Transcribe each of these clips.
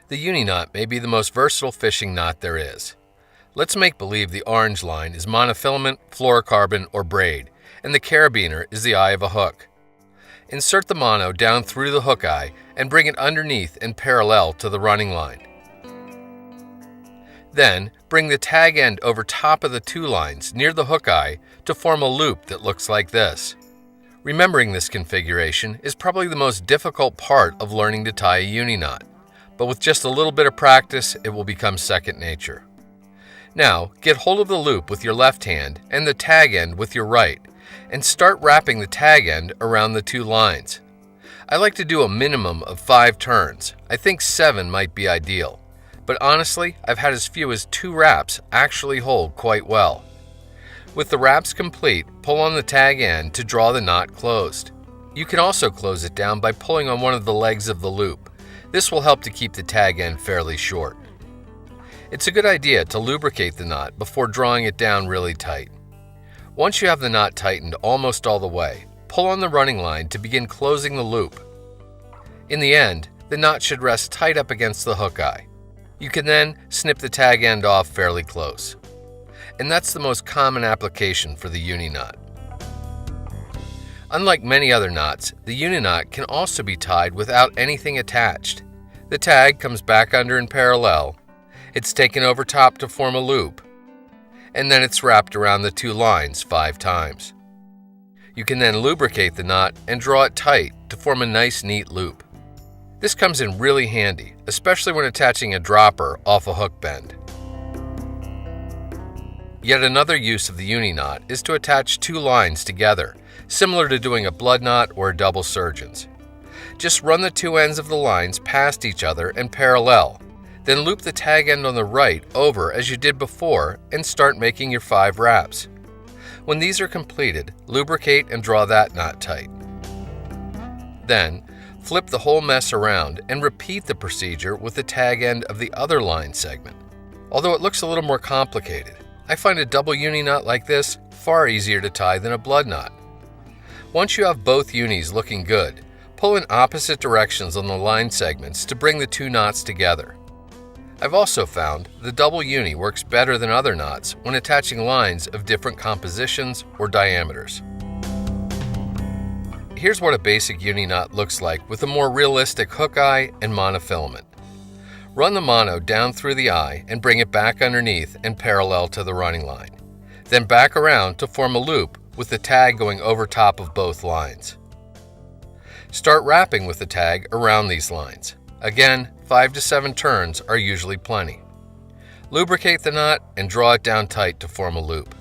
The UNI knot may be the most versatile fishing knot there is. Let's make believe the orange line is monofilament, fluorocarbon, or braid, and the carabiner is the eye of a hook. Insert the mono down through the hook eye and bring it underneath and parallel to the running line. Then, bring the tag end over top of the two lines near the hook eye to form a loop that looks like this. Remembering this configuration is probably the most difficult part of learning to tie a UNI knot, but with just a little bit of practice, it will become second nature. Now, get hold of the loop with your left hand and the tag end with your right, and start wrapping the tag end around the two lines. I like to do a minimum of 5 turns. I think 7 might be ideal, but honestly, I've had as few as 2 wraps actually hold quite well. With the wraps complete, pull on the tag end to draw the knot closed. You can also close it down by pulling on one of the legs of the loop. This will help to keep the tag end fairly short. It's a good idea to lubricate the knot before drawing it down really tight. Once you have the knot tightened almost all the way, pull on the running line to begin closing the loop. In the end, the knot should rest tight up against the hook eye. You can then snip the tag end off fairly close. And that's the most common application for the UNI knot. Unlike many other knots, the UNI knot can also be tied without anything attached. The tag comes back under in parallel, it's taken over top to form a loop, and then it's wrapped around the two lines 5 times. You can then lubricate the knot and draw it tight to form a nice neat loop. This comes in really handy, especially when attaching a dropper off a hook bend. Yet another use of the UNI knot is to attach 2 lines together, similar to doing a blood knot or a double surgeons. Just run the 2 ends of the lines past each other and parallel, then loop the tag end on the right over as you did before and start making your 5 wraps. When these are completed, lubricate and draw that knot tight. Then, flip the whole mess around and repeat the procedure with the tag end of the other line segment. Although it looks a little more complicated, I find a double UNI knot like this far easier to tie than a blood knot. Once you have both unis looking good, pull in opposite directions on the line segments to bring the 2 knots together. I've also found the double UNI works better than other knots when attaching lines of different compositions or diameters. Here's what a basic UNI knot looks like with a more realistic hook eye and monofilament. Run the mono down through the eye and bring it back underneath and parallel to the running line. Then back around to form a loop with the tag going over top of both lines. Start wrapping with the tag around these lines. Again, 5 to 7 turns are usually plenty. Lubricate the knot and draw it down tight to form a loop.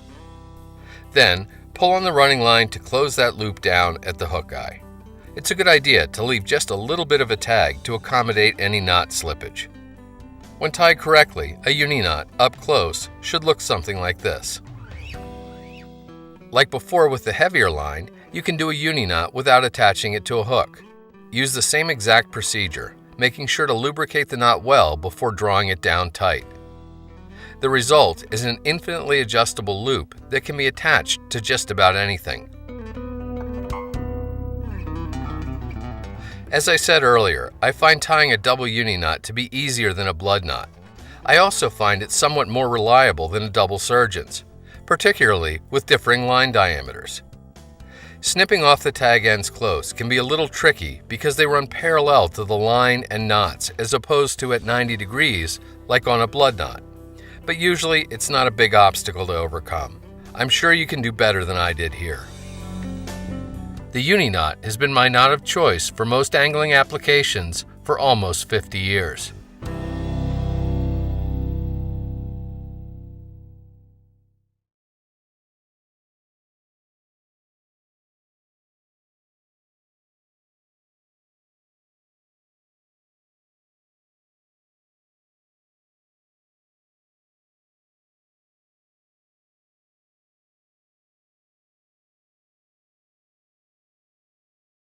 Then, pull on the running line to close that loop down at the hook eye. It's a good idea to leave just a little bit of a tag to accommodate any knot slippage. When tied correctly, a UNI knot, up close, should look something like this. Like before with the heavier line, you can do a UNI knot without attaching it to a hook. Use the same exact procedure, making sure to lubricate the knot well before drawing it down tight. The result is an infinitely adjustable loop that can be attached to just about anything. As I said earlier, I find tying a double UNI knot to be easier than a blood knot. I also find it somewhat more reliable than a double surgeons, particularly with differing line diameters. Snipping off the tag ends close can be a little tricky because they run parallel to the line and knots as opposed to at 90 degrees like on a blood knot. But usually it's not a big obstacle to overcome. I'm sure you can do better than I did here. The UNI knot has been my knot of choice for most angling applications for almost 50 years.